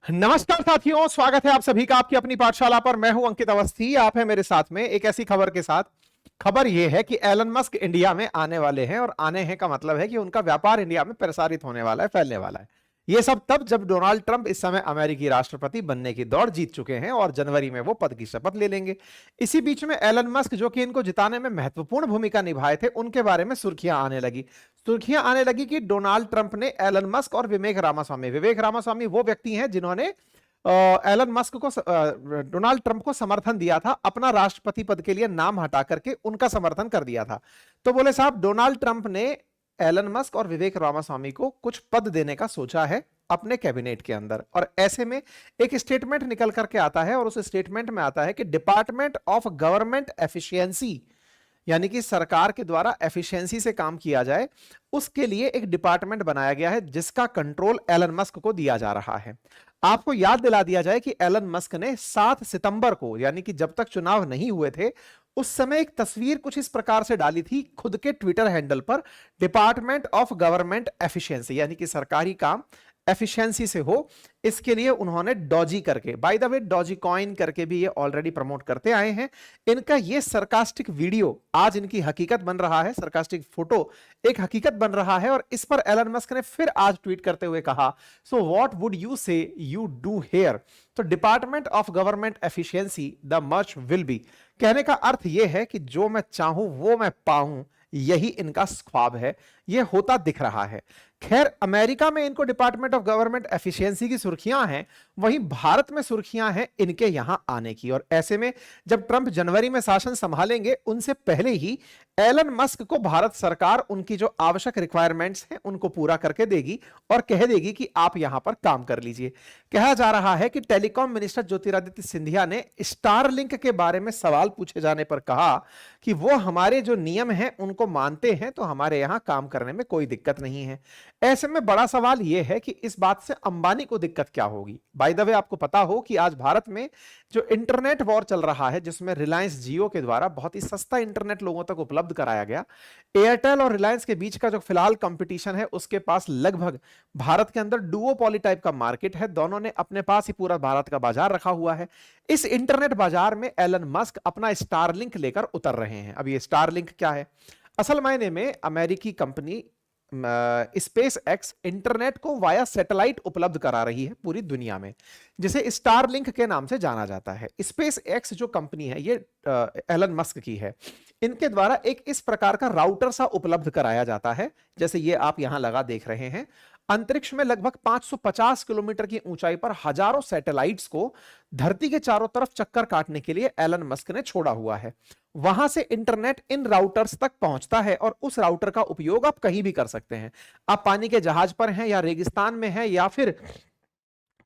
नमस्कार साथियों, स्वागत है आप सभी का आपकी अपनी पाठशाला पर। मैं हूं अंकित अवस्थी। आप हैं मेरे साथ में एक ऐसी खबर के साथ। खबर यह है कि एलन मस्क इंडिया में आने वाले हैं, और आने हैं का मतलब है कि उनका व्यापार इंडिया में प्रसारित होने वाला है, फैलने वाला है। यह सब तब जब डोनाल्ड ट्रंप इस समय अमेरिकी राष्ट्रपति बनने की दौड़ जीत चुके हैं और जनवरी में वो पद की शपथ ले लेंगे। इसी बीच में एलन मस्क, जो कि इनको जिताने में महत्वपूर्ण भूमिका निभाए थे, उनके बारे में सुर्खियां आने लगी कि डोनाल्ड ट्रंप ने एलन मस्क और विवेक रामास्वामी वो व्यक्ति हैं जिन्होंने एलन मस्क को डोनाल्ड ट्रंप को समर्थन दिया था, अपना राष्ट्रपति पद के लिए नाम हटा करके उनका समर्थन कर दिया था। तो बोले साहब, डोनाल्ड ट्रंप ने एलन मस्क और विवेक रामास्वामी को कुछ पद देने का सोचा है अपने कैबिनेट के अंदर। और ऐसे में एक स्टेटमेंट निकल करके आता है, और उस स्टेटमेंट में आता है कि डिपार्टमेंट ऑफ गवर्नमेंट एफिशिएंसी, यानी कि सरकार के द्वारा एफिशिएंसी से काम किया जाए, उसके लिए एक डिपार्टमेंट बनाया गया है जिसका कंट्रोल एलन मस्क को दिया जा रहा है। आपको याद दिला दिया जाए कि एलन मस्क ने 7 सितंबर को, यानी कि जब तक चुनाव नहीं हुए थे, उस समय एक तस्वीर कुछ इस प्रकार से डाली थी खुद के ट्विटर हैंडल पर, डिपार्टमेंट ऑफ गवर्नमेंट एफिशिएंसी, यानी कि सरकारी काम एफिशिएंसी से हो, इसके लिए उन्होंने डॉजी करके, by the way Doge coin करके भी ये ऑलरेडी प्रमोट करते आए हैं। इनका ये सरकास्टिक वीडियो आज इनकी हकीकत बन रहा है, सरकास्टिक फोटो एक हकीकत बन रहा है। और इस पर एलन मस्क ने फिर आज ट्वीट करते हुए कहा, सो व्हाट वुड यू से यू डू हियर। तो department of government efficiency the much will be, कहने का अर्थ यह है कि जो मैं चाहूं वो मैं पाऊं, यही इनका ख्वाब है, यह होता दिख रहा है। खैर, अमेरिका में इनको डिपार्टमेंट ऑफ गवर्नमेंट एफिशिएंसी की सुर्खियां हैं, वहीं भारत में सुर्खियां हैं इनके यहां आने की। और ऐसे में जब ट्रंप जनवरी में शासन संभालेंगे, उनसे पहले ही एलन मस्क को भारत सरकार उनकी जो आवश्यक रिक्वायरमेंट्स हैं उनको पूरा करके देगी और कह देगी कि आप यहां पर काम कर लीजिए। कहा जा रहा है कि टेलीकॉम मिनिस्टर ज्योतिरादित्य सिंधिया ने स्टारलिंक के बारे में सवाल पूछे जाने पर कहा कि वो हमारे जो नियम हैं उनको मानते हैं, तो हमारे यहां काम करने में कोई दिक्कत नहीं है। ऐसे में बड़ा सवाल यह है कि इस बात से अंबानी को दिक्कत क्या होगी। बाय द वे, आपको पता हो कि आज भारत में जो इंटरनेट वॉर चल रहा है, जिसमें रिलायंस जियो के द्वारा बहुत ही सस्ता इंटरनेट लोगों तक उपलब्ध कराया गया, एयरटेल और रिलायंस के बीच का जो फिलहाल कंपटीशन है, उसके पास लगभग भारत के अंदर डुओपॉली टाइप का मार्केट है। दोनों ने अपने पास ही पूरा भारत का बाजार रखा हुआ है। इस इंटरनेट बाजार में एलन मस्क अपना स्टारलिंक लेकर उतर रहे हैं। अब ये स्टारलिंक क्या है? असल मायने में अमेरिकी कंपनी स्पेस एक्स इंटरनेट को वाया सैटेलाइट उपलब्ध करा रही है पूरी दुनिया में, जिसे स्टारलिंक के नाम से जाना जाता है। स्पेस एक्स जो कंपनी है, ये एलन मस्क की है। इनके द्वारा एक इस प्रकार का राउटर सा उपलब्ध कराया जाता है, जैसे ये आप यहां लगा देख रहे हैं। अंतरिक्ष में लगभग 550 किलोमीटर की ऊंचाई पर हजारों सैटेलाइट्स को धरती के चारों तरफ चक्कर काटने के लिए एलन मस्क ने छोड़ा हुआ है। वहां से इंटरनेट इन राउटर्स तक पहुंचता है, और उस राउटर का उपयोग आप कहीं भी कर सकते हैं। आप पानी के जहाज पर हैं, या रेगिस्तान में हैं, या फिर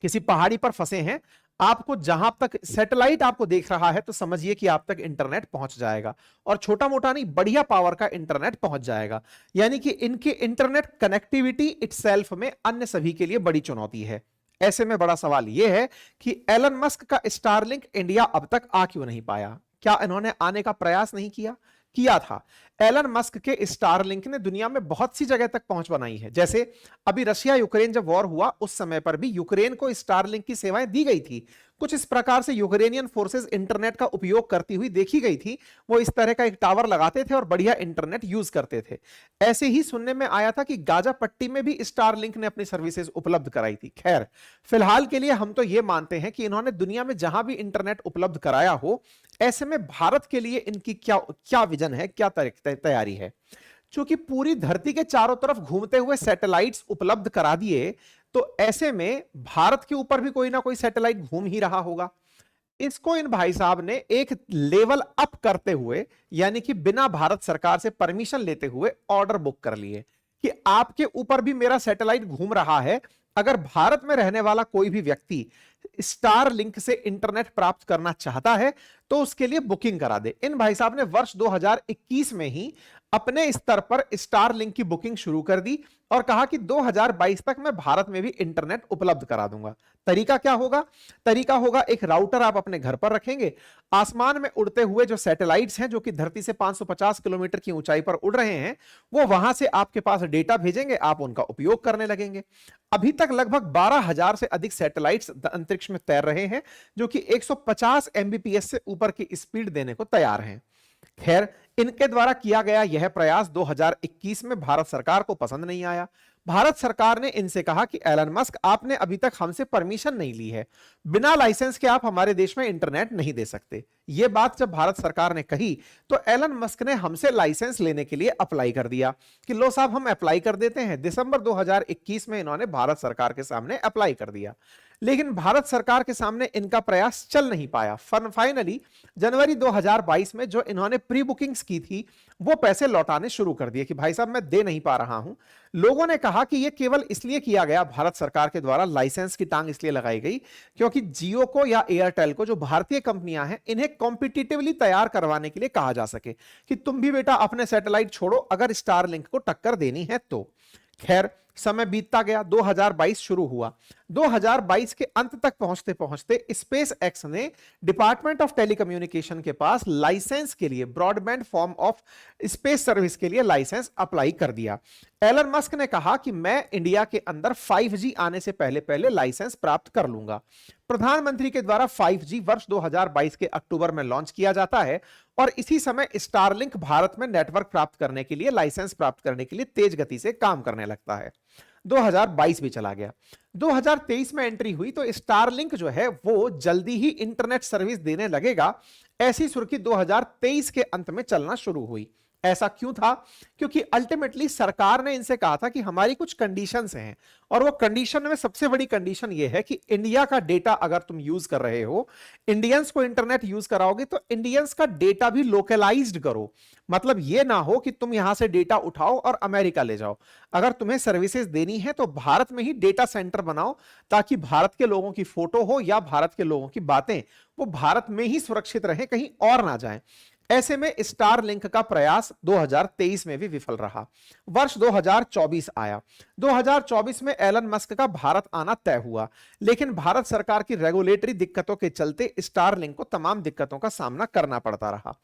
किसी पहाड़ी पर फंसे हैं, आपको जहां तक सैटेलाइट आपको देख रहा है, तो समझिए कि आप तक इंटरनेट पहुंच जाएगा। और छोटा मोटा नहीं, बढ़िया पावर का इंटरनेट पहुंच जाएगा। यानी कि इनकी इंटरनेट कनेक्टिविटी इटसेल्फ में अन्य सभी के लिए बड़ी चुनौती है। ऐसे में बड़ा सवाल यह है कि एलन मस्क का स्टारलिंक इंडिया अब तक आ क्यों नहीं पाया? क्या इन्होंने आने का प्रयास नहीं किया था? एलन मस्क के स्टारलिंक ने दुनिया में बहुत सी जगह तक पहुंच बनाई है। जैसे अभी रशिया यूक्रेन जब वॉर हुआ, उस समय पर भी यूक्रेन को स्टारलिंक की सेवाएं दी गई थी। कुछ इस प्रकार से यूक्रेनियन फोर्सेस इंटरनेट का उपयोग करती हुई देखी गई थी। वो इस तरह का एक टावर लगाते थे और बढ़िया इंटरनेट यूज करते थे। ऐसे ही सुनने में आया था कि गाजा पट्टी में भी स्टारलिंक ने अपनी सर्विसेज उपलब्ध कराई थी। खैर, फिलहाल के लिए हम तो ये मानते हैं कि इन्होंने दुनिया में जहां भी इंटरनेट उपलब्ध कराया हो, ऐसे में भारत के लिए इनकी क्या विजन है, क्या तैयारी है। चूंकि पूरी धरती के चारों तरफ घूमते हुए सैटेलाइट्स उपलब्ध करा दिए, तो ऐसे में भारत के ऊपर भी कोई ना कोई सैटेलाइट घूम ही रहा होगा। इसको इन भाई साहब ने एक लेवल अप करते हुए, यानी कि बिना भारत सरकार से परमिशन लेते हुए ऑर्डर बुक कर लिए कि आपके ऊपर भी मेरा सैटेलाइट घूम रहा है। अगर भारत में रहने वाला कोई भी व्यक्ति स्टारलिंक से इंटरनेट प्राप्त करना चाहता है, तो उसके लिए बुकिंग करा दे। इन भाई साहब ने वर्ष 2021 में ही अपने स्तर पर स्टारलिंक की बुकिंग शुरू कर दी और कहा कि 2022 तक मैं भारत में भी इंटरनेट उपलब्ध करा दूंगा। तरीका क्या होगा? तरीका होगा, एक राउटर आप अपने घर पर रखेंगे, आसमान में उड़ते हुए जो सैटेलाइट्स हैं जो कि धरती से 550 किलोमीटर की ऊंचाई पर उड़ रहे हैं, वो वहां से आपके पास डेटा भेजेंगे, आप उनका उपयोग करने लगेंगे। अभी तक लगभग 12,000 से अधिक सैटेलाइट्स अंतरिक्ष में तैर रहे हैं जो कि 150 एमबीपीएस से ऊपर की स्पीड देने को तैयार हैं। खैर, इनके द्वारा किया गया यह प्रयास 2021 में भारत सरकार को पसंद नहीं आया। भारत सरकार ने इनसे कहा कि एलन मस्क, आपने अभी तक हमसे परमिशन नहीं ली है, बिना लाइसेंस के आप हमारे देश में इंटरनेट नहीं दे सकते। यह बात जब भारत सरकार ने कही तो एलन मस्क ने हमसे लाइसेंस लेने के लिए अप्लाई कर दिया कि लो साहब हम अप्लाई कर देते हैं। दिसंबर 2021 में इन्होंने भारत सरकार के सामने अप्लाई कर दिया, लेकिन भारत सरकार के सामने इनका प्रयास चल नहीं पाया। फाइनली जनवरी 2022 में जो इन्होंने प्री बुकिंग्स की थी वो पैसे लौटाने शुरू कर दिए कि भाई साहब मैं दे नहीं पा रहा हूं। लोगों ने कहा कि यह केवल इसलिए किया गया, भारत सरकार के द्वारा लाइसेंस की टांग इसलिए लगाई गई क्योंकि जियो को या एयरटेल को, जो भारतीय कंपनियां हैं, इन्हें कॉम्पिटिटिवली तैयार करवाने के लिए कहा जा सके कि तुम भी बेटा अपने सैटेलाइट छोड़ो अगर स्टारलिंक को टक्कर देनी है तो। खैर, समय बीतता गया, 2022 शुरू हुआ। 2022 के अंत तक पहुंचते पहुंचते स्पेस एक्स ने डिपार्टमेंट ऑफ टेलीकम्युनिकेशन के पास लाइसेंस के लिए, broadband form of space service के लिए लाइसेंस अप्लाई कर दिया। एलन मस्क ने कहा कि मैं इंडिया के अंदर 5G आने से पहले पहले लाइसेंस प्राप्त कर लूंगा। प्रधानमंत्री के द्वारा 5G वर्ष 2022 के अक्टूबर में लॉन्च किया जाता है और इसी समय स्टारलिंक भारत में नेटवर्क प्राप्त करने के लिए, लाइसेंस प्राप्त करने के लिए तेज गति से काम करने लगता है। 2022 भी चला गया, 2023 में एंट्री हुई तो स्टारलिंक जो है वो जल्दी ही इंटरनेट सर्विस देने लगेगा, ऐसी सुर्खी 2023 के अंत में चलना शुरू हुई। ऐसा क्यों था? क्योंकि अल्टीमेटली सरकार ने इनसे कहा था कि हमारी कुछ कंडीशंस हैं और वो कंडीशन में सबसे बड़ी कंडीशन ये है कि इंडिया का डेटा अगर तुम यूज कर रहे हो, इंडियंस को इंटरनेट यूज कराओगे तो इंडियंस का डेटा भी लोकलाइज्ड करो। मतलब ये ना हो कि तुम यहां से डेटा उठाओ और अमेरिका ले जाओ। अगर तुम्हें सर्विसेज देनी है तो भारत में ही डेटा सेंटर बनाओ ताकि भारत के लोगों की फोटो हो या भारत के लोगों की बातें वो भारत में ही सुरक्षित रहे, कहीं और ना जाएं। ऐसे में स्टारलिंक का प्रयास 2023 में भी विफल रहा। वर्ष 2024 आया। 2024 में एलन मस्क का भारत आना तय हुआ, लेकिन भारत सरकार की रेगुलेटरी दिक्कतों के चलते स्टारलिंक को तमाम दिक्कतों का सामना करना पड़ता रहा।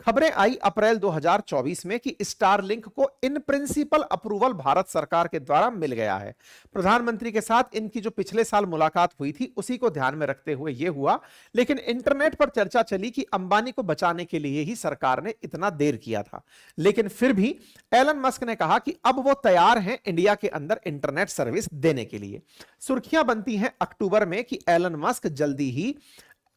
खबरें आई अप्रैल 2024 में कि स्टारलिंक को इन प्रिंसिपल अप्रूवल भारत सरकार के द्वारा मिल गया है। प्रधानमंत्री के साथ इनकी जो पिछले साल मुलाकात हुई थी उसी को ध्यान में रखते हुए यह हुआ, लेकिन इंटरनेट पर चर्चा चली कि अंबानी को बचाने के लिए ही सरकार ने इतना देर किया था। लेकिन फिर भी एलन मस्क ने कहा कि अब वो तैयार हैं इंडिया के अंदर इंटरनेट सर्विस देने के लिए। सुर्खियां बनती हैं अक्टूबर में कि एलन मस्क जल्दी ही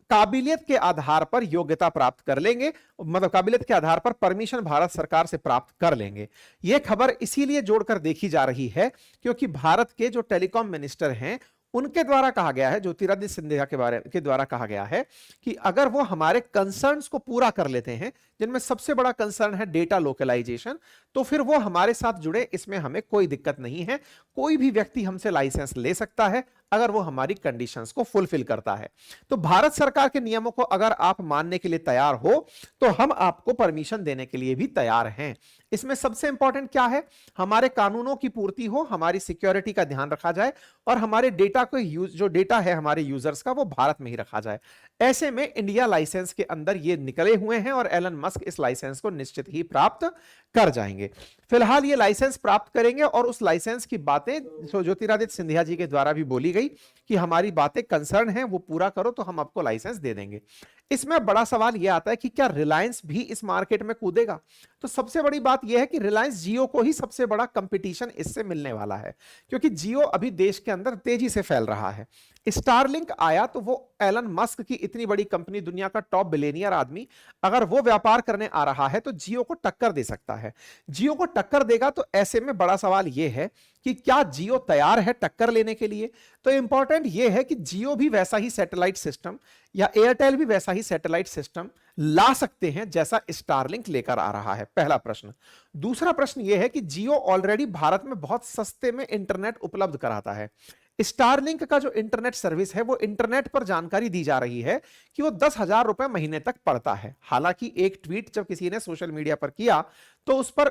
काबिलियत के आधार पर योग्यता प्राप्त कर लेंगे, मतलब काबिलियत के आधार पर परमिशन भारत सरकार से प्राप्त कर लेंगे। यह खबर इसीलिए जोड़कर देखी जा रही है क्योंकि भारत के जो टेलीकॉम मिनिस्टर हैं उनके द्वारा कहा गया है, ज्योतिरादित्य सिंधिया के द्वारा कहा गया है कि अगर वो हमारे कंसर्न्स को पूरा कर लेते हैं, जिनमें सबसे बड़ा कंसर्न है डेटा लोकलाइजेशन, तो फिर वो हमारे साथ जुड़े, इसमें हमें कोई दिक्कत नहीं है। कोई भी व्यक्ति हमसे लाइसेंस ले सकता है अगर वो हमारी कंडीशंस को फुलफिल करता है। तो भारत सरकार के नियमों को अगर आप मानने के लिए तैयार हो तो हम आपको परमिशन देने के लिए भी तैयार हैं। इसमें सबसे इंपॉर्टेंट क्या है? हमारे कानूनों की पूर्ति हो, हमारी सिक्योरिटी का ध्यान रखा जाए और हमारे डेटा को जो डेटा है हमारे यूजर्स का वो भारत में ही रखा जाए। ऐसे में इंडिया लाइसेंस के अंदर ये निकले हुए हैं और एलन मस्क इस लाइसेंस को निश्चित ही प्राप्त कर जाएंगे। फिलहाल ये लाइसेंस प्राप्त करेंगे और उस लाइसेंस की बातें ज्योतिरादित्य सिंधिया जी के द्वारा भी बोली गई कि हमारी बातें कंसर्न है वो पूरा करो तो हम आपको लाइसेंस दे देंगे। इसमें बड़ा सवाल यह आता है कि क्या रिलायंस भी इस मार्केट में कूदेगा? तो सबसे बड़ी बात यह है कि रिलायंस जियो को ही सबसे बड़ा कंपटीशन इससे मिलने वाला है क्योंकि जियो अभी देश के अंदर तेजी से फैल रहा है। स्टारलिंक आया तो वो एलन मस्क की इतनी बड़ी कंपनी, दुनिया का टॉप बिलियनियर आदमी, अगर वो व्यापार करने आ रहा है तो जियो को टक्कर दे सकता है। जियो को टक्कर देगा तो ऐसे में बड़ा सवाल यह है कि क्या जियो तैयार है टक्कर लेने के लिए? तो इंपॉर्टेंट यह है कि जियो भी वैसा ही सैटेलाइट सिस्टम या एयरटेल भी वैसा ही सैटेलाइट सिस्टम ला सकते हैं जैसा स्टारलिंक लेकर आ रहा है, पहला प्रश्न। दूसरा प्रश्न यह है कि जियो ऑलरेडी भारत में बहुत सस्ते में इंटरनेट उपलब्ध कराता है। स्टारलिंक का जो इंटरनेट सर्विस है वो इंटरनेट पर जानकारी दी जा रही है कि वो 10,000 रुपए महीने तक पड़ता है। हालांकि एक ट्वीट जब किसी ने सोशल मीडिया पर किया तो उस पर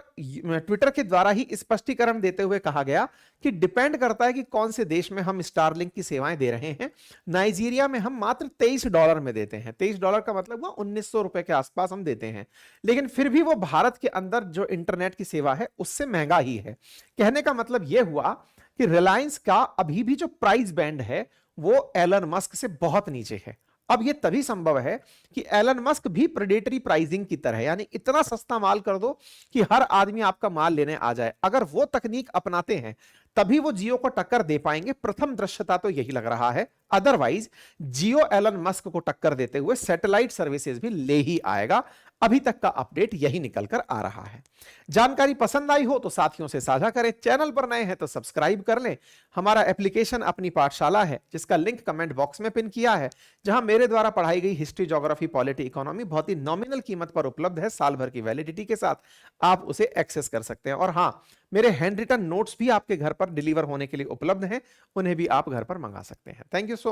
ट्विटर के द्वारा ही स्पष्टीकरण देते हुए कहा गया कि डिपेंड करता है कि कौन से देश में हम स्टारलिंक की सेवाएं दे रहे हैं। नाइजीरिया में हम मात्र $23 में देते हैं। $23 का मतलब वो 1900 रुपए के आसपास हम देते हैं, लेकिन फिर भी वो भारत के अंदर जो इंटरनेट की सेवा है उससे महंगा ही है। कहने का मतलब यह हुआ कि रिलायंस का अभी भी जो प्राइस बैंड है वो एलन मस्क से बहुत नीचे है। अब ये तभी संभव है कि एलन मस्क भी प्रेडेटरी प्राइसिंग की तरह, यानी इतना सस्ता माल कर दो कि हर आदमी आपका माल लेने आ जाए। अगर वो तकनीक अपनाते हैं तभी वो जियो को टक्कर दे पाएंगे। प्रथम दृश्यता तो यही लग रहा है, अदरवाइज जियो एलन मस्क को टक्कर देते हुए सैटेलाइट सर्विसेज भी ले ही आएगा। अभी तक का अपडेट यही निकल कर आ रहा है। जानकारी पसंद आई हो तो साथियों से साझा करें, चैनल पर नए हैं तो सब्सक्राइब कर लें। हमारा एप्लीकेशन अपनी पाठशाला है जिसका लिंक कमेंट बॉक्स में पिन किया है, जहां मेरे द्वारा पढ़ाई गई हिस्ट्री, ज्योग्राफी, पॉलिटी, इकोनॉमी बहुत ही नॉमिनल कीमत पर उपलब्ध है। साल भर की वैलिडिटी के साथ आप उसे एक्सेस कर सकते हैं। और हां, मेरे हैंड रिटन नोट्स भी आपके घर पर डिलीवर होने के लिए उपलब्ध हैं, उन्हें भी आप घर पर मंगा सकते हैं। Thank you so